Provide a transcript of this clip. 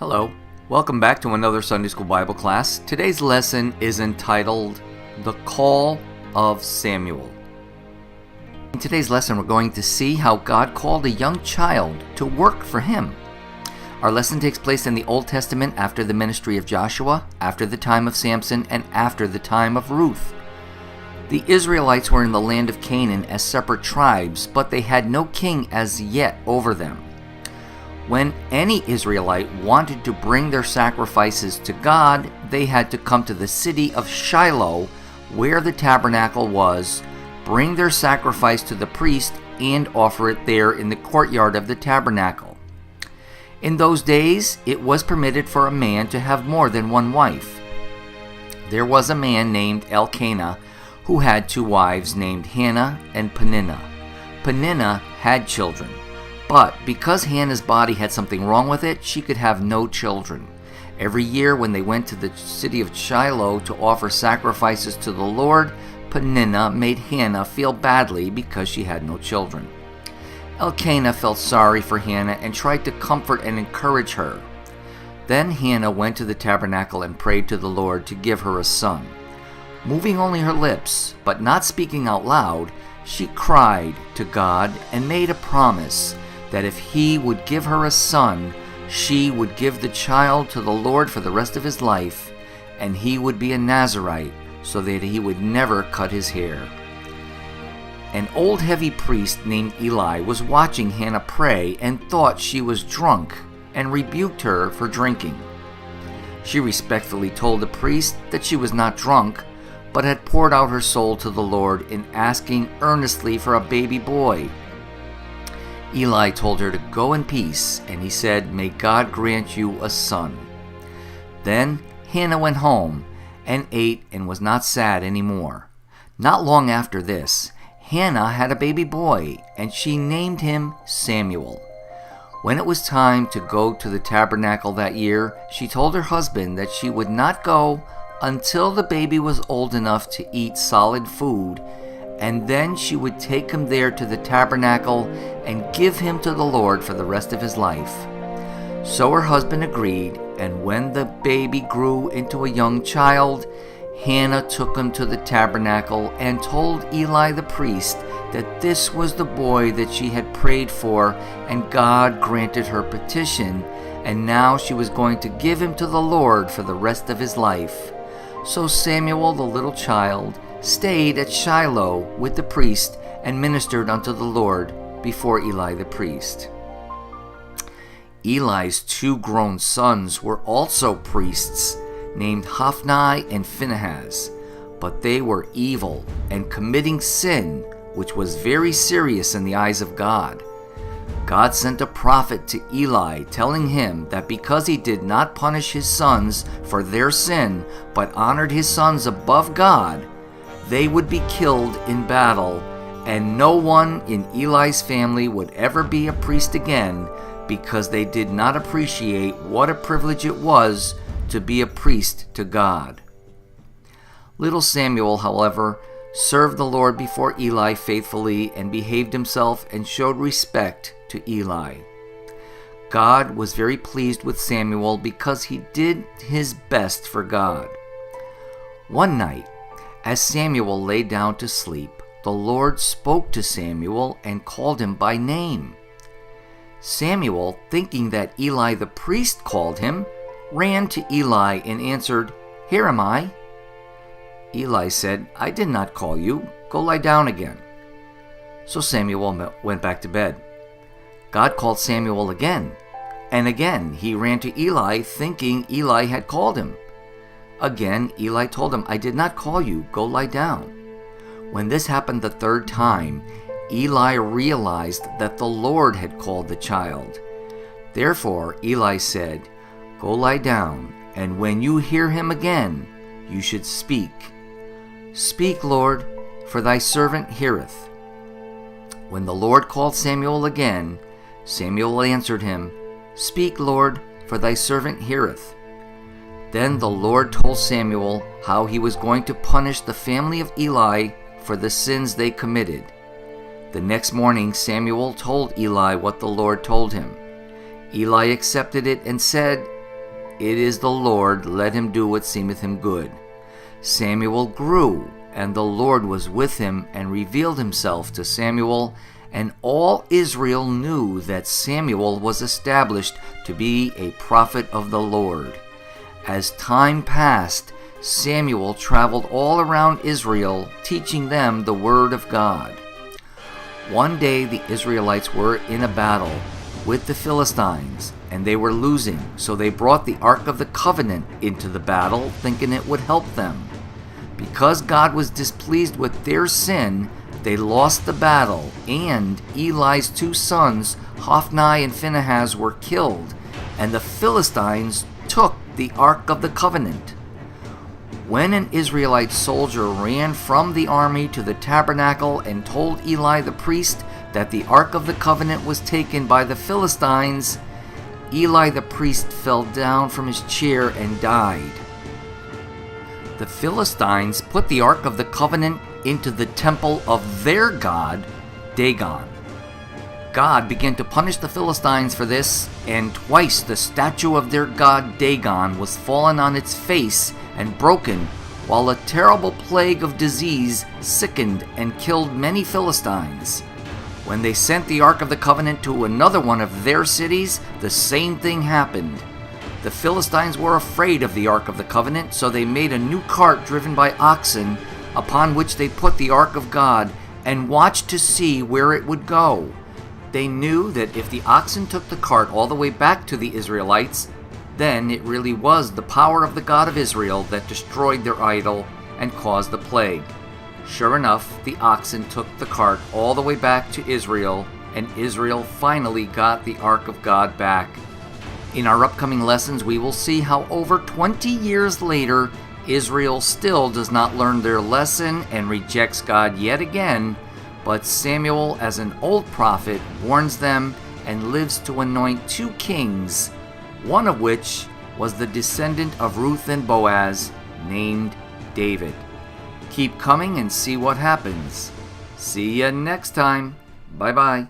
Hello, welcome back to another Sunday School Bible class. Today's lesson is entitled, The Call of Samuel. In today's lesson, we're going to see how God called a young child to work for him. Our lesson takes place in the Old Testament after the ministry of Joshua, after the time of Samson, and after the time of Ruth. The Israelites were in the land of Canaan as separate tribes, but they had no king as yet over them. When any Israelite wanted to bring their sacrifices to God, they had to come to the city of Shiloh, where the tabernacle was, bring their sacrifice to the priest, and offer it there in the courtyard of the tabernacle. In those days, it was permitted for a man to have more than one wife. There was a man named Elkanah who had two wives named Hannah and Peninnah. Peninnah had children. But because Hannah's body had something wrong with it, she could have no children. Every year when they went to the city of Shiloh to offer sacrifices to the Lord, Peninnah made Hannah feel badly because she had no children. Elkanah felt sorry for Hannah and tried to comfort and encourage her. Then Hannah went to the tabernacle and prayed to the Lord to give her a son. Moving only her lips, but not speaking out loud, she cried to God and made a promise that if he would give her a son, she would give the child to the Lord for the rest of his life, and he would be a Nazirite, so that he would never cut his hair. An old heavy priest named Eli was watching Hannah pray and thought she was drunk, and rebuked her for drinking. She respectfully told the priest that she was not drunk, but had poured out her soul to the Lord in asking earnestly for a baby boy. Eli told her to go in peace, and he said, "May God grant you a son." Then Hannah went home and ate and was not sad anymore. Not long after this, Hannah had a baby boy, and she named him Samuel. When it was time to go to the tabernacle that year, she told her husband that she would not go until the baby was old enough to eat solid food, and then she would take him there to the tabernacle and give him to the Lord for the rest of his life. So her husband agreed, and when the baby grew into a young child, Hannah took him to the tabernacle and told Eli the priest that this was the boy that she had prayed for, and God granted her petition, and now she was going to give him to the Lord for the rest of his life. So Samuel, the little child, stayed at Shiloh with the priest and ministered unto the Lord before Eli the priest. Eli's two grown sons were also priests, named Hophni and Phinehas, but they were evil and committing sin, which was very serious in the eyes of God. God sent a prophet to Eli, telling him that because he did not punish his sons for their sin, but honored his sons above God, they would be killed in battle, and no one in Eli's family would ever be a priest again, because they did not appreciate what a privilege it was to be a priest to God. Little Samuel, however, served the Lord before Eli faithfully and behaved himself and showed respect to Eli. God was very pleased with Samuel because he did his best for God. One night, as Samuel lay down to sleep, the Lord spoke to Samuel and called him by name. Samuel, thinking that Eli the priest called him, ran to Eli and answered, "Here am I." Eli said, "I did not call you. Go lie down again." So Samuel went back to bed. God called Samuel again, and again he ran to Eli, thinking Eli had called him. Again, Eli told him, "I did not call you. Go lie down." When this happened the third time, Eli realized that the Lord had called the child. Therefore, Eli said, "Go lie down, and when you hear him again, you should speak. Speak, Lord, for thy servant heareth." When the Lord called Samuel again, Samuel answered him, "Speak, Lord, for thy servant heareth." Then the Lord told Samuel how he was going to punish the family of Eli for the sins they committed. The next morning Samuel told Eli what the Lord told him. Eli accepted it and said, "It is the Lord, let him do what seemeth him good." Samuel grew, and the Lord was with him, and revealed himself to Samuel, and all Israel knew that Samuel was established to be a prophet of the Lord. As time passed, Samuel traveled all around Israel, teaching them the word of God. One day the Israelites were in a battle with the Philistines, and they were losing, so they brought the Ark of the Covenant into the battle, thinking it would help them. Because God was displeased with their sin, they lost the battle, and Eli's 2 sons, Hophni and Phinehas, were killed, and the Philistines took the Ark of the Covenant. When an Israelite soldier ran from the army to the tabernacle and told Eli the priest that the Ark of the Covenant was taken by the Philistines, Eli the priest fell down from his chair and died. The Philistines put the Ark of the Covenant into the temple of their god, Dagon. God began to punish the Philistines for this, and twice the statue of their god Dagon was fallen on its face and broken, while a terrible plague of disease sickened and killed many Philistines. When they sent the Ark of the Covenant to another one of their cities, the same thing happened. The Philistines were afraid of the Ark of the Covenant, so they made a new cart driven by oxen, upon which they put the Ark of God, and watched to see where it would go. They knew that if the oxen took the cart all the way back to the Israelites, then it really was the power of the God of Israel that destroyed their idol and caused the plague. Sure enough, the oxen took the cart all the way back to Israel, and Israel finally got the Ark of God back. In our upcoming lessons, we will see how over 20 years later, Israel still does not learn their lesson and rejects God yet again, but Samuel, as an old prophet, warns them and lives to anoint 2 kings, one of which was the descendant of Ruth and Boaz, named David. Keep coming and see what happens. See ya next time. Bye-bye.